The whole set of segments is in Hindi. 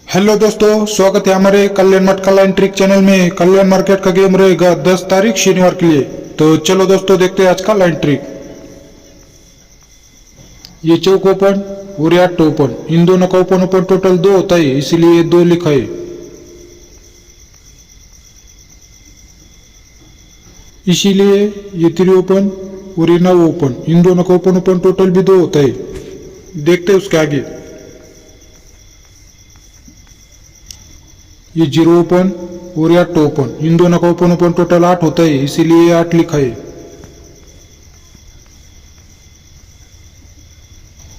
हेलो दोस्तों, स्वागत है हमारे कल्याण मट का लाइन ट्रिक चैनल में। कल्याण मार्केट का गेम रहेगा 10 तारीख शनिवार के लिए। तो चलो दोस्तों, देखते हैं आज का लाइन ट्रिक। ये चौक ओपन और ये आठ ओपन, इन दोनों का ओपन ओपन टोटल 2 होता है, इसीलिए 2 लिखा है। इसीलिए ये 3 ओपन और ये 9 ओपन, इन दोनों का ओपन ओपन टोटल भी 2 होता है। देखते हैं उसके आगे। ये 0 ओपन और ये 8 ओपन, इन दोनों का ओपन ओपन टोटल 8 होता है, इसीलिए ये 8 लिखा है।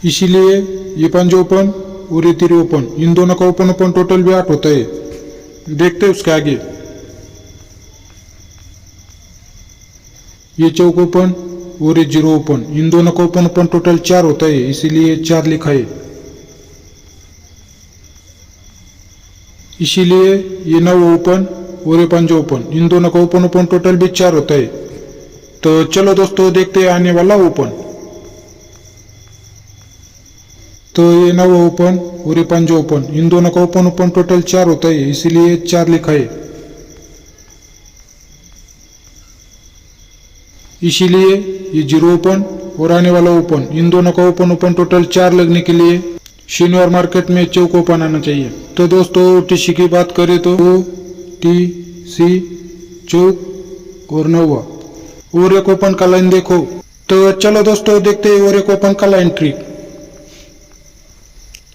इसीलिए ये 5 ओपन और ये 3 ओपन, इन दोनों का ओपन ओपन टोटल भी 8 होता है। देखते हैं उसके आगे। ये चौक ओपन और ये 0 ओपन, इन दोनों का ओपन ओपन टोटल 4 होता है, इसीलिए 4 लिखा है। इसीलिए ये 9 ओपन और ये 5 ओपन, इन दोनों का ओपन ओपन टोटल भी 4 होता है। तो चलो दोस्तों, देखते हैं आने वाला ओपन। तो ये 9 ओपन और ये 5 ओपन, इन दोनों का ओपन ओपन टोटल 4 होता है, इसीलिए 4 लिखा है। इसीलिए ये 0 ओपन और आने वाला ओपन, इन दोनों का ओपन ओपन टोटल 4 लगने के लिए शनिवार मार्केट में चौक ओपन आना चाहिए। तो दोस्तों, टीसी की बात करें तो टी सी चौक और 9 और एक ओपन का लाइन देखो। तो चलो दोस्तों, देखते हैं और एक ओपन का लाइन ट्रिक।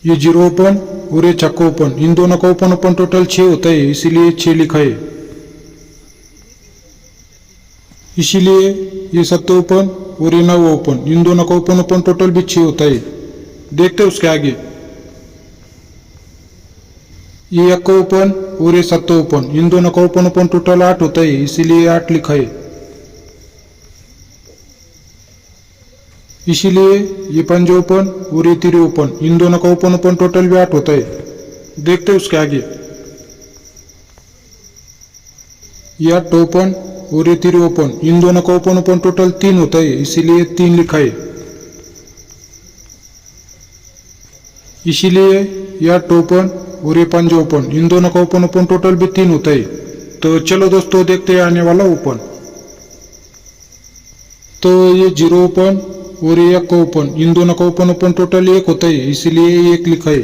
ये 0 ओपन और ये छक्का ओपन, इन दोनों का ओपन ओपन टोटल 6 होता है, इसीलिए 6 लिखा है। इसीलिए ये 7 ओपन और ये 9 ओपन, इन दोनों का ओपन ओपन टोटल भी 6 होता है। देखते हैं उसके आगे। ये 1 ओपन और ये 7 ओपन, इन दोनों का ओपन ओपन टोटल 8 होता है, इसीलिए 8 लिखा है। इसीलिए ये 5 ओपन और ये 3 ओपन, इन दोनों का ओपन ओपन टोटल भी 8 होता है। देखते हैं उसके आगे। ये 8 ओपन और ये 3 ओपन, इन दोनों का ओपन ओपन टोटल 3 होता है, इसीलिए 3 लिखा है। इसीलिए ये 8 ओपन और ये 5 ओपन, इन दोनों का ओपन ओपन टोटल भी 3 होता है। तो चलो दोस्तों, देखते हैं आने वाला ओपन। तो ये 0 ओपन और ये 1 ओपन, इन दोनों का ओपन ओपन टोटल 1 होता है, इसीलिए 1 लिखा है।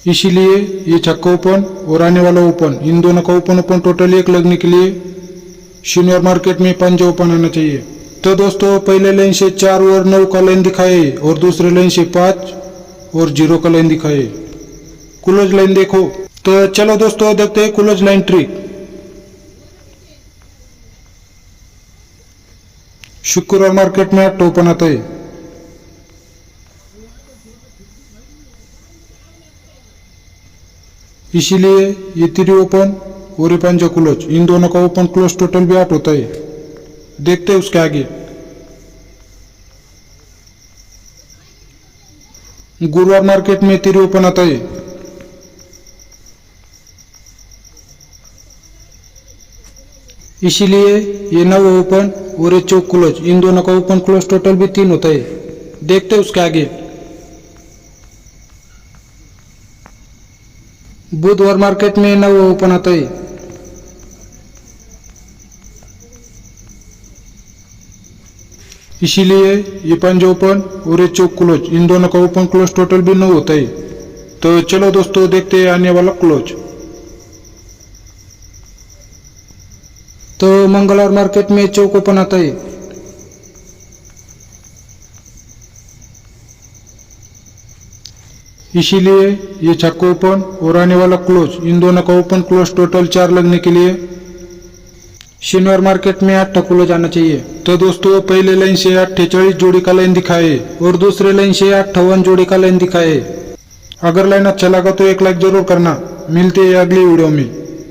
इसीलिए ये छक्का ओपन और आने वाला ओपन, इन दोनों का ओपन ओपन टोटल 1 लगने के लिए शनिवार मार्केट में 5 ओपन आना चाहिए। तो दोस्तों, पहले लाइन से 4 और 9 का लाइन दिखाए और दूसरे लाइन से 5 और 0 का लाइन दिखाए। क्लोज लाइन देखो। तो चलो दोस्तों, देखते हैं क्लोज लाइन ट्रिक। शुक्रवार मार्केट में 8 ओपन आता है। इसीलिए ये 3 ओपन और ये 5 क्लोज, इन दोनों का ओपन क्लोज टोटल भी 8 होता है। देखते हैं उसके आगे। गुरुवार मार्केट में 3 ओपन आता है। इसीलिए ये 9 ओपन और ये चौक क्लोज, इन दोनों का ओपन क्लोज टोटल भी 3 होता है। देखते हैं उसके आगे। बुधवार मार्केट में 9 ओपन आता है। इसीलिए ये 5 ओपन और ये चौक क्लोज, इन दोनों का ओपन क्लोज टोटल भी 9 होता है। तो चलो दोस्तों, देखते हैं आने वाला क्लोज। तो मंगलवार मार्केट में चौक ओपन आता है। इसीलिए ये छक्का ओपन और आने वाला क्लोज, इन दोनों का ओपन क्लोज टोटल 4 लगने के लिए शनिवार मार्केट में 8 क्लोज आना चाहिए। तो दोस्तों, पहले लाइन से 48 जोड़ी का लाइन दिखाए और दूसरे लाइन से 58 जोड़ी का लाइन दिखाए। अगर लाइन अच्छा लगा तो एक लाइक जरूर करना। मिलते हैं अगली वीडियो में।